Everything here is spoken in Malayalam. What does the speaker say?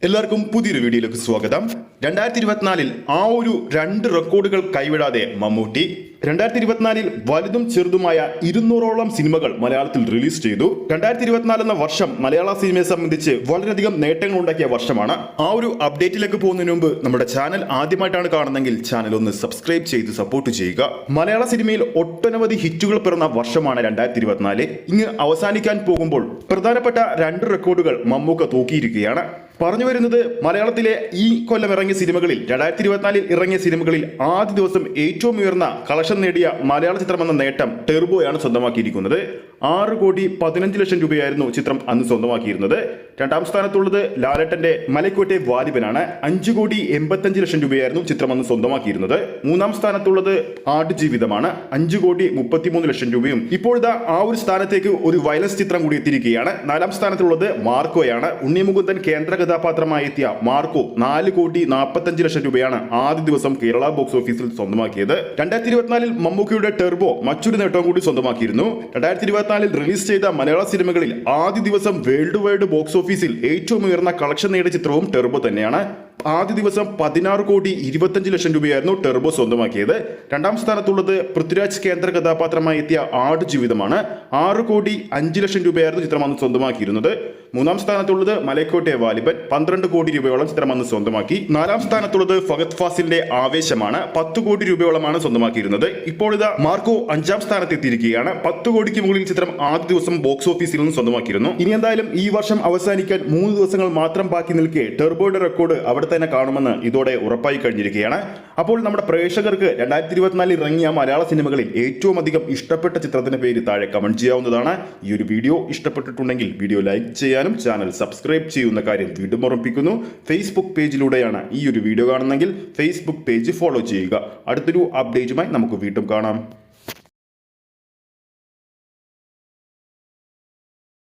എല്ലാവർക്കും പുതിയൊരു വീഡിയോയിലേക്ക് സ്വാഗതം. 2024 ആ ഒരു രണ്ട് റെക്കോർഡുകൾ കൈവിടാതെ മമ്മൂട്ടി 2024 വലുതും ചെറുതുമായ 200ഓളം സിനിമകൾ മലയാളത്തിൽ റിലീസ് ചെയ്തു. 2024 എന്ന വർഷം മലയാള സിനിമയെ സംബന്ധിച്ച് വളരെയധികം നേട്ടങ്ങൾ ഉണ്ടാക്കിയ വർഷമാണ്. ആ ഒരു അപ്ഡേറ്റിലേക്ക് പോകുന്നതിന് മുമ്പ് നമ്മുടെ ചാനൽ ആദ്യമായിട്ടാണ് കാണുന്നതെങ്കിൽ ചാനൽ ഒന്ന് സബ്സ്ക്രൈബ് ചെയ്ത് സപ്പോർട്ട് ചെയ്യുക. മലയാള സിനിമയിൽ ഒട്ടനവധി ഹിറ്റുകൾ പിറന്ന വർഷമാണ് 2024. ഇങ്ങ് അവസാനിക്കാൻ പോകുമ്പോൾ പ്രധാനപ്പെട്ട രണ്ട് റെക്കോർഡുകൾ മമ്മൂക്ക തൂക്കിയിരിക്കുകയാണ്. പറഞ്ഞു വരുന്നത് മലയാളത്തിലെ ഈ കൊല്ലം ഇറങ്ങിയ സിനിമകളിൽ 2024 ഇറങ്ങിയ സിനിമകളിൽ ആദ്യ ദിവസം ഏറ്റവും ഉയർന്ന കളക്ഷൻ നേടിയ മലയാള ചിത്രം എന്ന നേട്ടം ടെർബോയാണ് സ്വന്തമാക്കിയിരിക്കുന്നത്. 6,15,00,000 രൂപയായിരുന്നു ചിത്രം അന്ന് സ്വന്തമാക്കിയിരുന്നത്. രണ്ടാം സ്ഥാനത്തുള്ളത് ലാലേട്ടന്റെ മലക്കോട്ടെ വാലിബനാണ്. 5,85,00,000 രൂപയായിരുന്നു ചിത്രം അന്ന് സ്വന്തമാക്കിയിരുന്നത്. മൂന്നാം സ്ഥാനത്തുള്ളത് ആടുജീവിതമാണ്. 5,33,00,000 രൂപയും. ഇപ്പോഴത്തെ ആ ഒരു സ്ഥാനത്തേക്ക് ഒരു വയലൻസ് ചിത്രം കൂടി എത്തിയിരിക്കുകയാണ്. നാലാം സ്ഥാനത്തുള്ളത് മാർക്കോയാണ്. ഉണ്ണിമുകുന്ദൻ കേന്ദ്ര കഥാപാത്രമായി എത്തിയ മാർക്കോ 4,45,00,000 രൂപയാണ് ആദ്യ ദിവസം കേരള ബോക്സ് ഓഫീസിൽ സ്വന്തമാക്കിയത്. 2024 മമ്മൂക്കയുടെ ടെർബോ മറ്റൊരു നേട്ടവും കൂടി സ്വന്തമാക്കിയിരുന്നു. 2024 റിലീസ് ചെയ്ത മലയാള സിനിമകളിൽ ആദ്യ ദിവസം വേൾഡ് വൈഡ് ബോക്സ് ഓഫീസിൽ ഏറ്റവും ഉയർന്ന കളക്ഷൻ നേടിയ ചിത്രവും ടെർബോ തന്നെയാണ്. ആദ്യ ദിവസം 16,25,00,000 രൂപയായിരുന്നു ടെർബോ സ്വന്തമാക്കിയത്. രണ്ടാം സ്ഥാനത്തുള്ളത് പൃഥ്വിരാജ് കേന്ദ്ര കഥാപാത്രമായി എത്തിയ ആടുജീവിതമാണ്. 6,05,00,000 രൂപയായിരുന്നു ചിത്രം അന്ന് സ്വന്തമാക്കിയിരുന്നത്. മൂന്നാം സ്ഥാനത്തുള്ളത് മലക്കോട്ടെ വാലിബൻ. 12 കോടി രൂപയോളം ചിത്രം അന്ന് സ്വന്തമാക്കി. നാലാം സ്ഥാനത്തുള്ളത് ഫഹദ് ഫാസിലിന്റെ ആവേശമാണ്. 10 കോടി രൂപയോളമാണ് സ്വന്തമാക്കിയിരുന്നത്. ഇപ്പോഴിതാ മാർക്കോ 5ാം സ്ഥാനത്ത് എത്തിയിരിക്കുകയാണ്. 10 കോടിക്ക് മുകളിൽ ചിത്രം ആദ്യ ദിവസം ബോക്സ് ഓഫീസിൽ നിന്ന് സ്വന്തമാക്കിയിരുന്നു. ഇനി എന്തായാലും ഈ വർഷം അവസാനിക്കാൻ 3 ദിവസങ്ങൾ മാത്രം ബാക്കി നിൽക്കെ ടെർബോയുടെ റെക്കോർഡ് അവിടെ തന്നെ കാണുമെന്ന് ഇതോടെ ഉറപ്പായി കഴിഞ്ഞിരിക്കുകയാണ്. അപ്പോൾ നമ്മുടെ പ്രേക്ഷകർക്ക് 2024 ഇറങ്ങിയ മലയാള സിനിമകളിൽ ഏറ്റവും അധികം ഇഷ്ടപ്പെട്ട ചിത്രത്തിന്റെ പേര് താഴെ കമന്റ് ചെയ്യാവുന്നതാണ്. ഈ ഒരു വീഡിയോ ഇഷ്ടപ്പെട്ടിട്ടുണ്ടെങ്കിൽ വീഡിയോ ലൈക്ക് ചെയ്യാനും ചാനൽ സബ്സ്ക്രൈബ് ചെയ്യുന്ന കാര്യം വീണ്ടും ഓർമ്മിപ്പിക്കുന്നു. ഫേസ്ബുക്ക് പേജിലൂടെയാണ് ഈ ഒരു വീഡിയോ കാണുന്നതെങ്കിൽ ഫേസ്ബുക്ക് പേജ് ഫോളോ ചെയ്യുക. അടുത്തൊരു അപ്ഡേറ്റുമായി നമുക്ക് വീണ്ടും കാണാം.